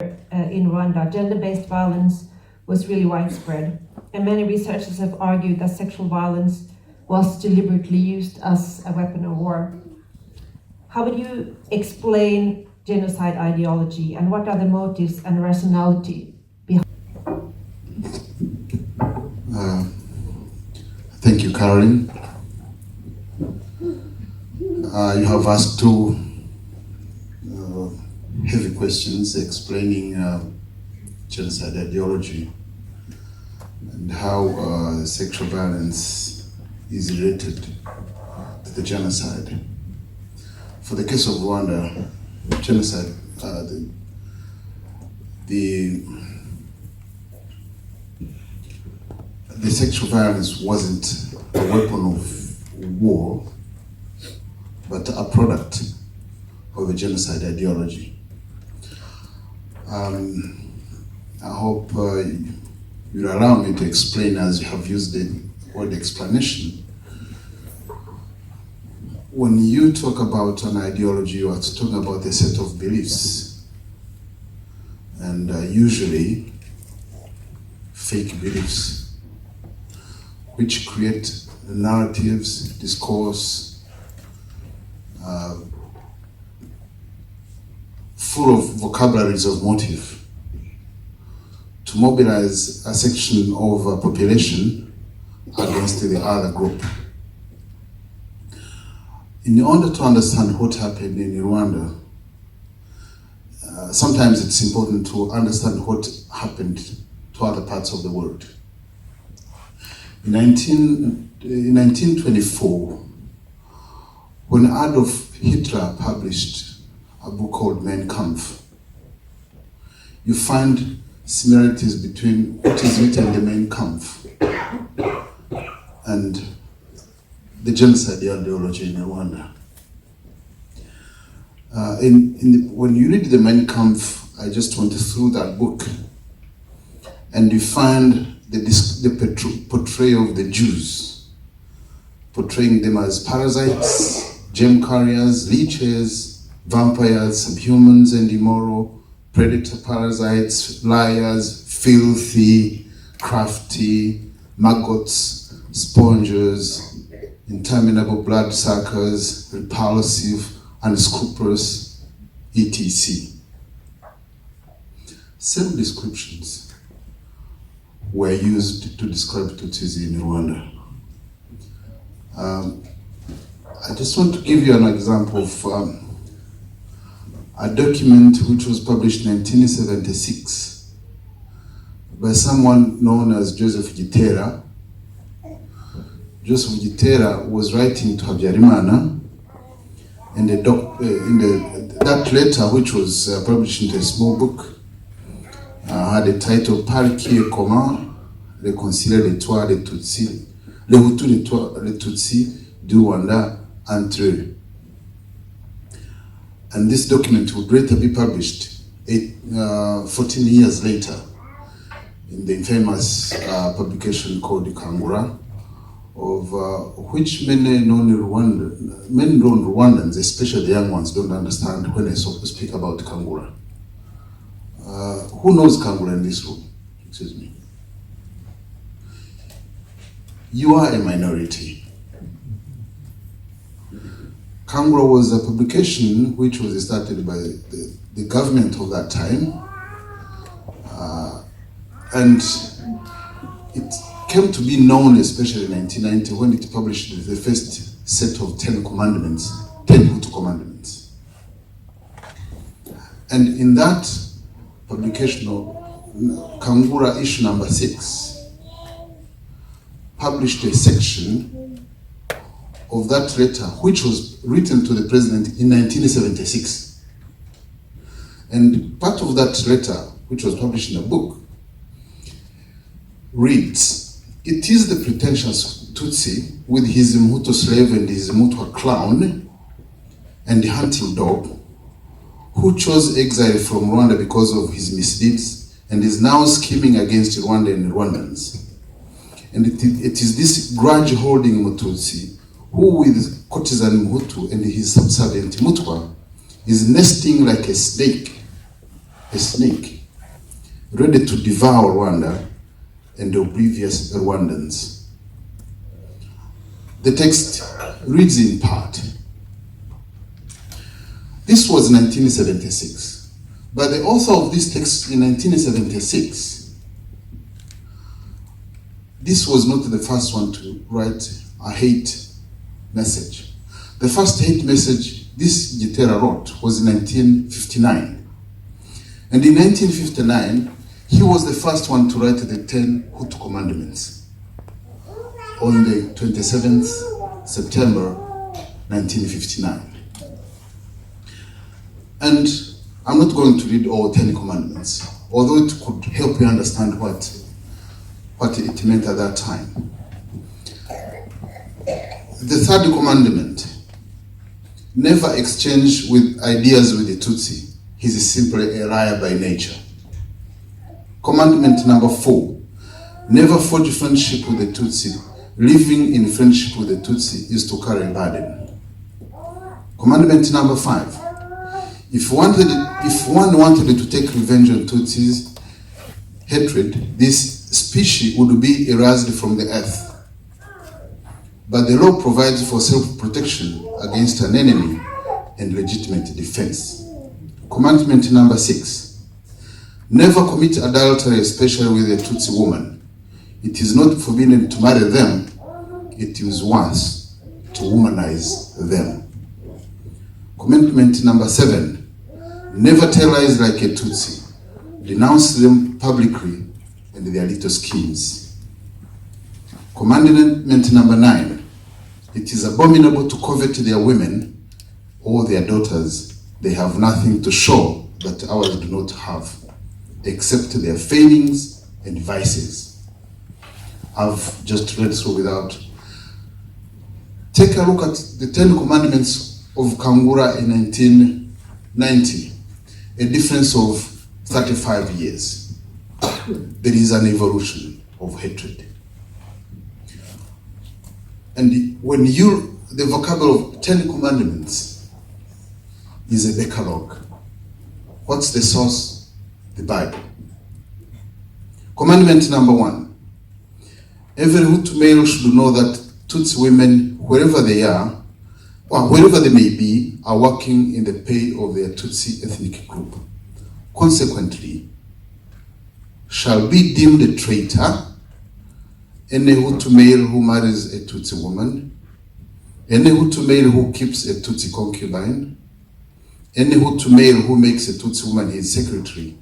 in Rwanda, gender-based violence was really widespread, and many researchers have argued that sexual violence was deliberately used as a weapon of war. How would you explain genocide ideology, and what are the motives and rationality behind? Thank you, Caroline. You have asked two heavy questions explaining genocide ideology and how sexual violence is related to the genocide. For the case of Rwanda, genocide, the sexual violence wasn't a weapon of war, but a product of a genocide ideology. I hope you'll allow me to explain, as you have used the word explanation. When you talk about an ideology, you are talking about a set of beliefs, and usually fake beliefs, which create narratives, discourse, full of vocabularies of motive to mobilize a section of a population against the other group. In order to understand what happened in Rwanda, sometimes it's important to understand what happened to other parts of the world. In 1924, when Adolf Hitler published a book called Mein Kampf, you find similarities between what is written in the Mein Kampf and the genocide ideology in Rwanda. When you read the Mein Kampf, I just went through that book, and you find the portrayal of the Jews, portraying them as parasites, germ carriers, leeches, vampires, subhumans and immoral, predator parasites, liars, filthy, crafty, maggots, sponges, interminable bloodsuckers, repulsive, unscrupulous, etc. Same descriptions were used to describe Tutsis in Rwanda. I just want to give you an example of a document which was published in 1976 by someone known as Joseph Gitera. Joseph Gitera was writing to Habyarimana, and that letter, which was published into a small book, had a title Par qui et comment réconcilier les Tutsis, les Hutu les Tutsis du Rwanda entre eux. And this document would later be published 14 years later in the infamous publication called Kangura, of which many non-Rwandans, especially the young ones, don't understand when I speak about Kangura. Who knows Kangura in this room? Excuse me. You are a minority. Kangura was a publication which was started by the government of that time, and it came to be known, especially in 1990, when it published the first set of 10 commandments, 10 Hutu commandments. And in that publication of Kangura issue number 6, published a section of that letter, which was written to the president in 1976. And part of that letter, which was published in a book, reads, "It is the pretentious Tutsi with his Mhutu slave and his Mutwa clown and the hunting dog, who chose exile from Rwanda because of his misdeeds and is now scheming against Rwanda and Rwandans. And it is this grudge-holding Mututsi who, with courtesan Hutu and his subservient Mutwa, is nesting like a snake a snake, ready to devour Rwanda and the oblivious Rwandans. The text reads in part. This was 1976, but the author of this text in 1976, this was not the first one to write a hate message. The first hate message this Gitera wrote was in 1959. And in 1959, he was the first one to write the 10 Hutu commandments on the 27th September 1959. And I'm not going to read all 10 commandments, although it could help you understand what it meant at that time. The third commandment, never exchange with ideas with the Tutsi. He's simply a liar by nature. Commandment number 4, never forge friendship with the Tutsi. Living in friendship with the Tutsi is to carry a burden. Commandment number 5, if one wanted to take revenge on Tutsis' hatred, this species would be erased from the earth. But the law provides for self-protection against an enemy and legitimate defense. Commandment number 6, never commit adultery, especially with a Tutsi woman. It is not forbidden to marry them, it is worse to womanize them. Commandment number 7, never tell lies like a Tutsi. Denounce them publicly and their little schemes. Commandment number 9, it is abominable to covet their women or their daughters. They have nothing to show that ours do not have, except their failings and vices. I've just read through without. Take a look at the 10 commandments of Kangura in 1990, a difference of 35 years. There is an evolution of hatred. And when the vocabulary of 10 commandments is a decalogue. What's the source? The Bible. Commandment number 1. Every Hutu male should know that Tutsi women, wherever they are, or wherever they may be, are working in the pay of their Tutsi ethnic group. Consequently, shall be deemed a traitor any Hutu male who marries a Tutsi woman, any Hutu male who keeps a Tutsi concubine, any Hutu male who makes a Tutsi woman his secretary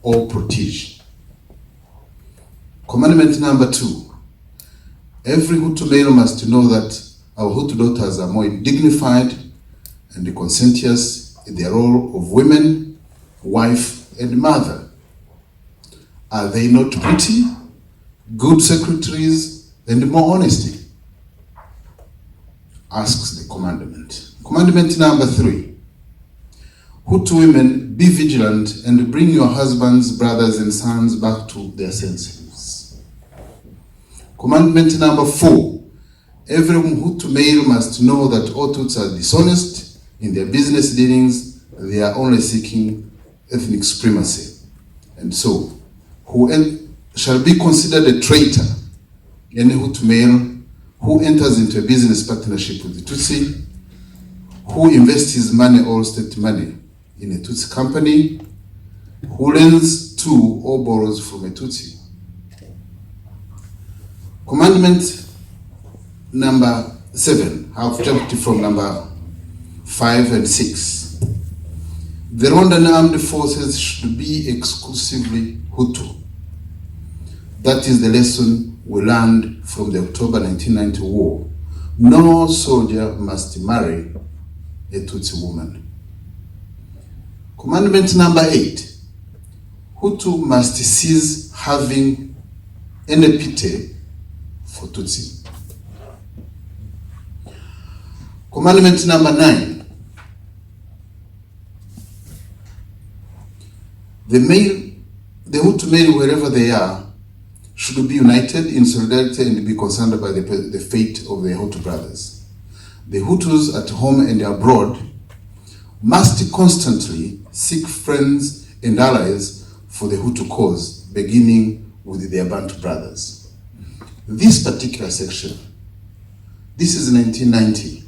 or protege. Commandment number 2. Every Hutu male must know that our Hutu daughters are more dignified and conscientious in their role of women, wife, and mother. Are they not pretty, good secretaries, and more honesty? Asks the commandment. Commandment number 3. Hutu women, be vigilant and bring your husbands, brothers, and sons back to their senses. Commandment number 4. Every Hutu male must know that all Tutsis are dishonest in their business dealings. They are only seeking ethnic supremacy. And so, who shall be considered a traitor, any Hutu male who enters into a business partnership with the Tutsi, who invests his money or state money in a Tutsi company, who lends to or borrows from a Tutsi. Commandment number 7, I've jumped from number 5 and 6. The Rwandan armed forces should be exclusively Hutu. That is the lesson we learned from the October 1990 war. No soldier must marry a Tutsi woman. Commandment number 8. Hutu must cease having any pity for Tutsi. Commandment number 9. The Hutu male, wherever they are, should be united in solidarity and be concerned by the fate of their Hutu brothers. The Hutus at home and abroad must constantly seek friends and allies for the Hutu cause, beginning with their Bantu brothers. This particular section, this is 1990.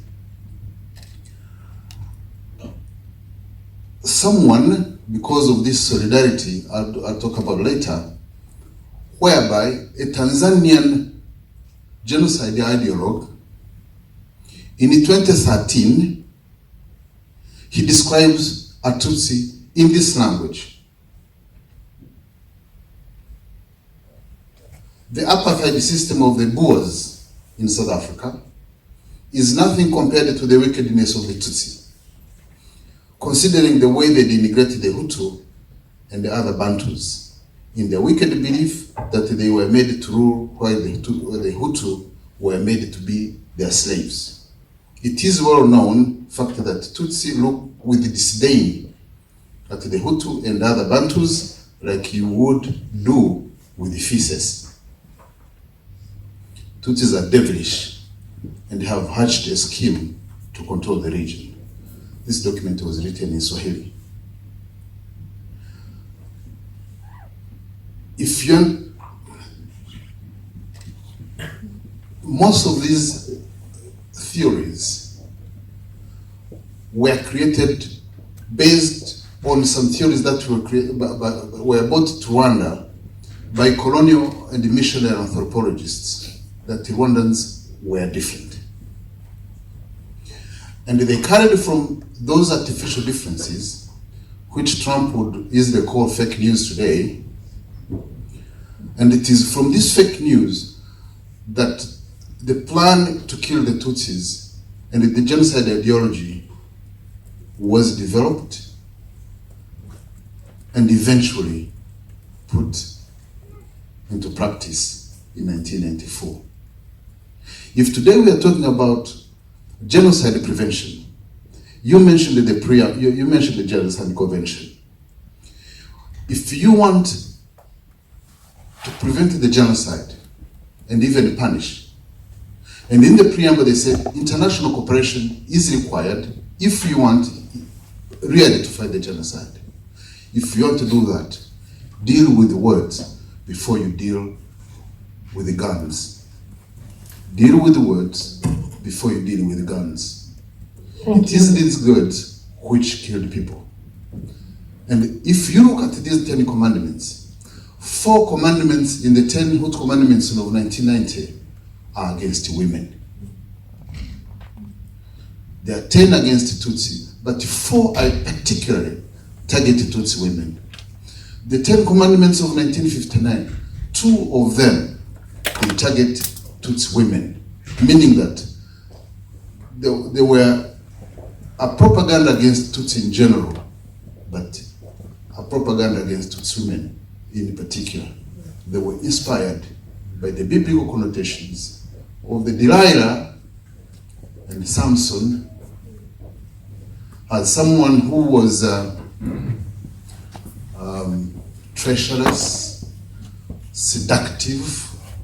Someone, because of this solidarity, I'll talk about later, whereby a Tanzanian genocide ideologue, in 2013, he describes a Tutsi in this language. The apartheid system of the Boers in South Africa is nothing compared to the wickedness of the Tutsi, considering the way they denigrated the Hutu and the other Bantus, in their wicked belief that they were made to rule while the Hutu were made to be their slaves. It is well known fact that Tutsi look with disdain at the Hutu and other Bantus like you would do with the feces. Tutsis are devilish and have hatched a scheme to control the region. This document was written in Swahili. Most of these theories were created based on some theories that were brought to Rwanda by colonial and missionary anthropologists, that the Rwandans were different. And they carried from those artificial differences, which Trump would easily call fake news today, and it is from this fake news that the plan to kill the Tutsis and the genocide ideology was developed and eventually put into practice in 1994. If today we are talking about genocide prevention, you mentioned you mentioned the Genocide Convention. If you want to prevent the genocide and even punish, and in the preamble they say international cooperation is required if you want really to fight the genocide. If you want to do that, deal with the words before you deal with the guns. Deal with the words before you deal with the guns. It is these words which killed people. And if you look at these 10 commandments, 4 commandments in the 10 Hutu commandments of 1990 are against women. There are 10 against Tutsi, but 4 are particularly targeted Tutsi women. The 10 commandments of 1959, 2 of them, they target Tutsi women, meaning that they were a propaganda against Tutsi in general, but a propaganda against Tutsi women in particular. They were inspired by the biblical connotations of the Delilah and Samson as someone who was treacherous, seductive,